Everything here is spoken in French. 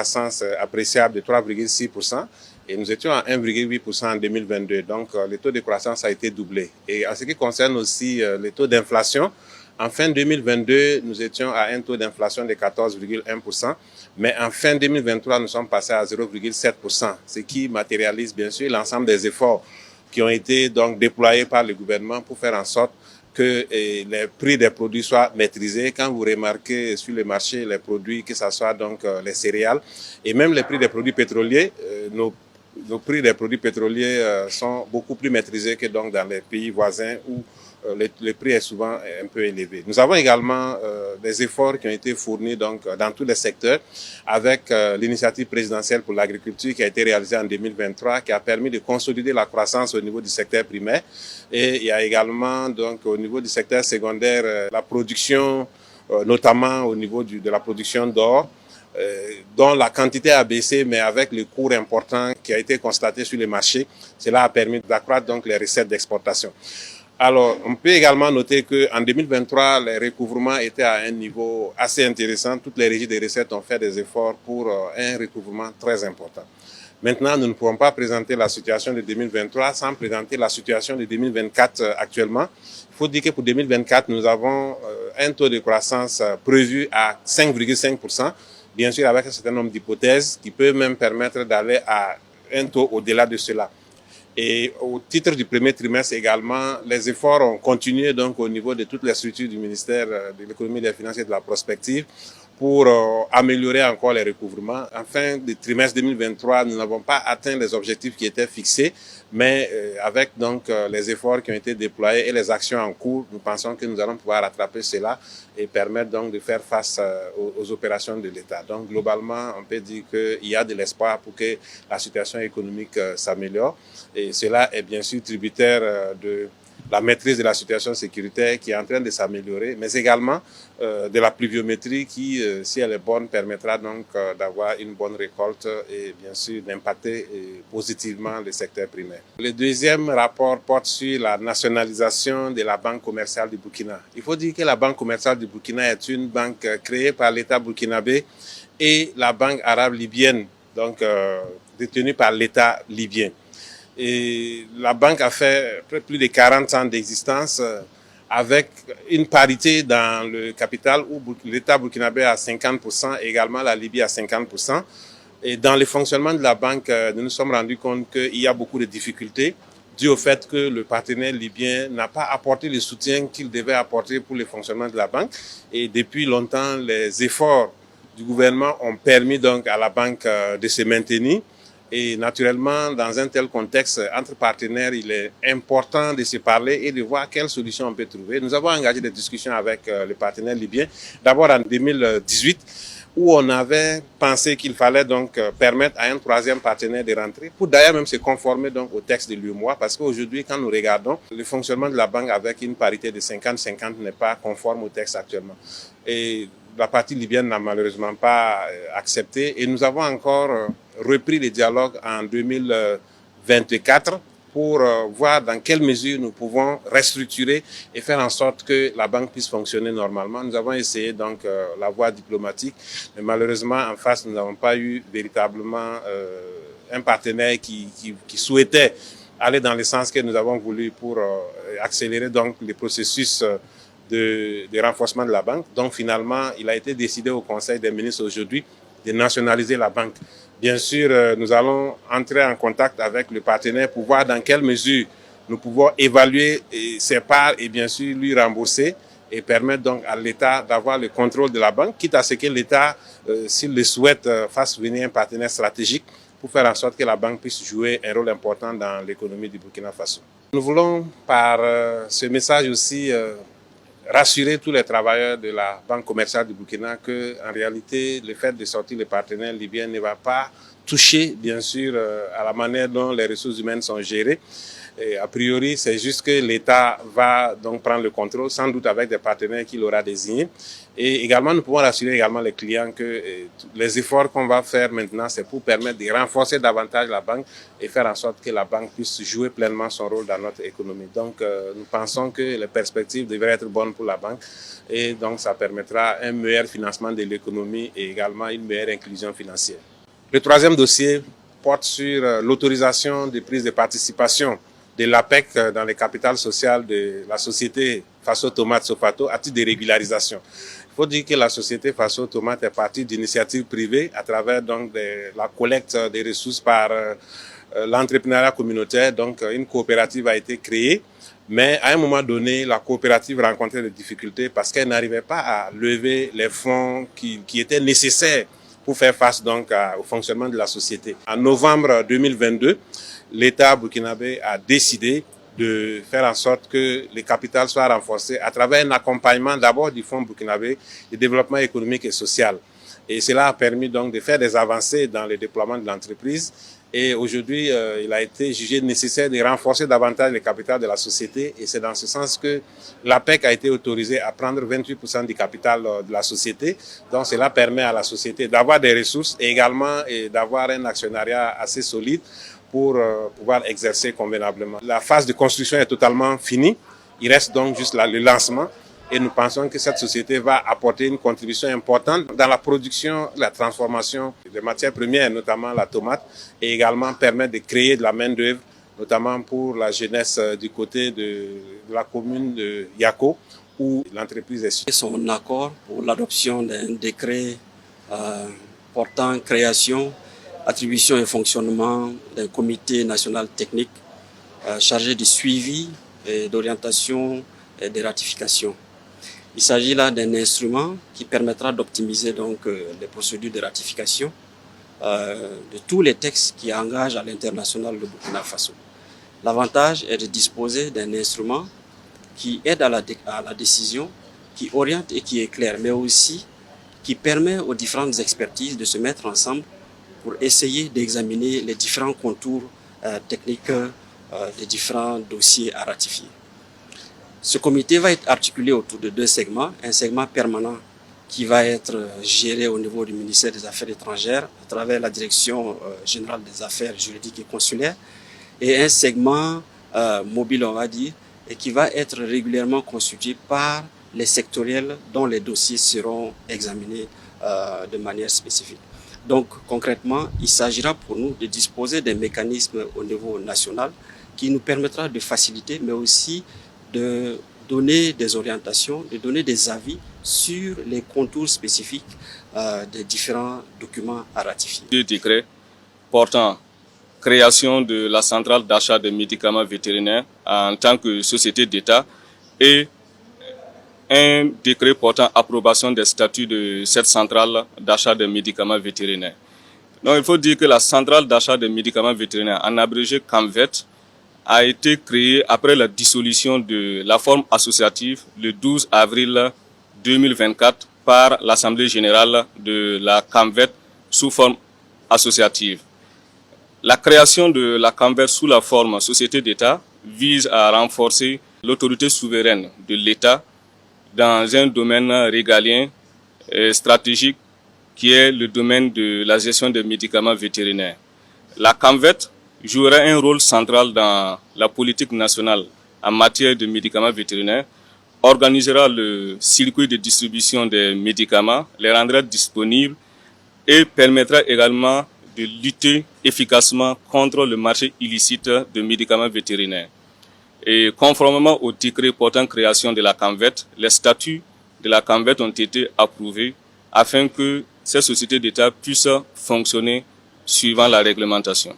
croissance appréciable de 3,6% et nous étions à 1,8% en 2022. Donc, le taux de croissance a été doublé. Et en ce qui concerne aussi les taux d'inflation, en fin 2022, nous étions à un taux d'inflation de 14,1%, mais en fin 2023, nous sommes passés à 0,7%, ce qui matérialise bien sûr l'ensemble des efforts qui ont été donc déployés par le gouvernement pour faire en sorte que les prix des produits soient maîtrisés. Quand vous remarquez sur le marché les produits, que ce soit donc les céréales et même les prix des produits pétroliers, nos prix des produits pétroliers sont beaucoup plus maîtrisés que donc dans les pays voisins où le prix est souvent un peu élevé. Nous avons également des efforts qui ont été fournis donc dans tous les secteurs avec l'initiative présidentielle pour l'agriculture qui a été réalisée en 2023, qui a permis de consolider la croissance au niveau du secteur primaire. Et il y a également donc au niveau du secteur secondaire la production, notamment au niveau de la production d'or, dont la quantité a baissé, mais avec le cours important qui a été constaté sur les marchés, cela a permis d'accroître donc les recettes d'exportation. Alors, on peut également noter qu'en 2023, les recouvrements étaient à un niveau assez intéressant. Toutes les régies des recettes ont fait des efforts pour un recouvrement très important. Maintenant, nous ne pourrons pas présenter la situation de 2023 sans présenter la situation de 2024 actuellement. Il faut dire que pour 2024, nous avons un taux de croissance prévu à 5,5%, bien sûr avec un certain nombre d'hypothèses qui peut même permettre d'aller à un taux au-delà de cela. Et au titre du premier trimestre également, les efforts ont continué donc au niveau de toutes les structures du ministère de l'économie, des finances et de la prospective pour améliorer encore les recouvrements. En fin du trimestre 2023, nous n'avons pas atteint les objectifs qui étaient fixés, mais avec donc les efforts qui ont été déployés et les actions en cours, nous pensons que nous allons pouvoir rattraper cela et permettre donc de faire face aux opérations de l'État. Donc globalement, on peut dire qu'il y a de l'espoir pour que la situation économique s'améliore. Et cela est bien sûr tributaire de la maîtrise de la situation sécuritaire qui est en train de s'améliorer, mais également de la pluviométrie qui, si elle est bonne, permettra donc d'avoir une bonne récolte et bien sûr d'impacter positivement le secteur primaire. Le deuxième rapport porte sur la nationalisation de la Banque commerciale du Burkina. Il faut dire que la Banque commerciale du Burkina est une banque créée par l'État burkinabé et la Banque arabe libyenne, donc détenue par l'État libyen. Et la banque a fait plus de 40 ans d'existence avec une parité dans le capital où l'État burkinabé a 50% et également la Libye a 50%. Et dans le fonctionnement de la banque, nous nous sommes rendus compte qu'il y a beaucoup de difficultés dues au fait que le partenaire libyen n'a pas apporté le soutien qu'il devait apporter pour le fonctionnement de la banque. Et depuis longtemps, les efforts du gouvernement ont permis donc à la banque de se maintenir. Et naturellement, dans un tel contexte, entre partenaires, il est important de se parler et de voir quelles solutions on peut trouver. Nous avons engagé des discussions avec les partenaires libyens, d'abord en 2018, où on avait pensé qu'il fallait donc permettre à un troisième partenaire de rentrer, pour d'ailleurs même se conformer donc au texte de l'UEMOA, parce qu'aujourd'hui, quand nous regardons, le fonctionnement de la banque avec une parité de 50-50 n'est pas conforme au texte actuellement. Et la partie libyenne n'a malheureusement pas accepté et nous avons encore repris le dialogue en 2024 pour voir dans quelle mesure nous pouvons restructurer et faire en sorte que la banque puisse fonctionner normalement. Nous avons essayé donc la voie diplomatique, mais malheureusement en face nous n'avons pas eu véritablement un partenaire qui souhaitait aller dans le sens que nous avons voulu pour accélérer donc le processus de renforcement de la banque. Donc finalement, il a été décidé au Conseil des ministres aujourd'hui de nationaliser la banque. Bien sûr, nous allons entrer en contact avec le partenaire pour voir dans quelle mesure nous pouvons évaluer ses parts et bien sûr lui rembourser et permettre donc à l'État d'avoir le contrôle de la banque, quitte à ce que l'État, s'il le souhaite, fasse venir un partenaire stratégique pour faire en sorte que la banque puisse jouer un rôle important dans l'économie du Burkina Faso. Nous voulons par ce message aussi rassurer tous les travailleurs de la Banque commerciale du Burkina que, en réalité, le fait de sortir les partenaires libyens ne va pas toucher, bien sûr, à la manière dont les ressources humaines sont gérées. Et a priori, c'est juste que l'État va donc prendre le contrôle, sans doute avec des partenaires qu'il aura désignés. Et également, nous pouvons rassurer également les clients que les efforts qu'on va faire maintenant, c'est pour permettre de renforcer davantage la banque et faire en sorte que la banque puisse jouer pleinement son rôle dans notre économie. Donc, nous pensons que les perspectives devraient être bonnes pour la banque et donc ça permettra un meilleur financement de l'économie et également une meilleure inclusion financière. Le troisième dossier porte sur l'autorisation de prise de participation de l'APEC dans les capitales sociales de la société Faso Tomate Sofato à titre de régularisation. Il faut dire que la société Faso Tomate est partie d'initiatives privées à travers donc la collecte des ressources par l'entrepreneuriat communautaire. Donc une coopérative a été créée, mais à un moment donné, la coopérative rencontrait des difficultés parce qu'elle n'arrivait pas à lever les fonds qui étaient nécessaires pour faire face donc au fonctionnement de la société. En novembre 2022, l'État burkinabé a décidé de faire en sorte que les capitales soient renforcées à travers un accompagnement d'abord du Fonds burkinabé de développement économique et social. Et cela a permis donc de faire des avancées dans le déploiement de l'entreprise. Et aujourd'hui, il a été jugé nécessaire de renforcer davantage les capitales de la société. Et c'est dans ce sens que l'APEC a été autorisée à prendre 28% du capital de la société. Donc cela permet à la société d'avoir des ressources et également d'avoir un actionnariat assez solide pour pouvoir exercer convenablement. La phase de construction est totalement finie. Il reste donc juste le lancement. Et nous pensons que cette société va apporter une contribution importante dans la production, la transformation des matières premières, notamment la tomate, et également permettre de créer de la main-d'œuvre, notamment pour la jeunesse du côté de la commune de Yako, où l'entreprise est située. Son accord pour l'adoption d'un décret portant création, attribution et fonctionnement d'un comité national technique chargé du suivi et d'orientation et de ratification. Il s'agit là d'un instrument qui permettra d'optimiser donc les procédures de ratification de tous les textes qui engagent à l'international le Burkina Faso. L'avantage est de disposer d'un instrument qui aide à la décision, qui oriente et qui éclaire, mais aussi qui permet aux différentes expertises de se mettre ensemble pour essayer d'examiner les différents contours techniques des différents dossiers à ratifier. Ce comité va être articulé autour de deux segments. Un segment permanent qui va être géré au niveau du ministère des Affaires étrangères à travers la Direction générale des affaires juridiques et consulaires, et un segment mobile, on va dire, et qui va être régulièrement constitué par les sectoriels dont les dossiers seront examinés de manière spécifique. Donc concrètement, il s'agira pour nous de disposer d'un mécanisme au niveau national qui nous permettra de faciliter, mais aussi de donner des orientations, de donner des avis sur les contours spécifiques des différents documents à ratifier. Deux décrets portant création de la centrale d'achat de médicaments vétérinaires en tant que société d'État et un décret portant approbation des statuts de cette centrale d'achat de médicaments vétérinaires. Donc il faut dire que la centrale d'achat de médicaments vétérinaires, en abrégé CAMVET, a été créée après la dissolution de la forme associative le 12 avril 2024 par l'Assemblée générale de la CAMVET sous forme associative. La création de la CAMVET sous la forme société d'État vise à renforcer l'autorité souveraine de l'État dans un domaine régalien et stratégique qui est le domaine de la gestion des médicaments vétérinaires. La CAMVET jouera un rôle central dans la politique nationale en matière de médicaments vétérinaires, organisera le circuit de distribution des médicaments, les rendra disponibles et permettra également de lutter efficacement contre le marché illicite de médicaments vétérinaires. Et conformément au décret portant création de la CAMVET, les statuts de la CAMVET ont été approuvés afin que ces sociétés d'État puissent fonctionner suivant la réglementation.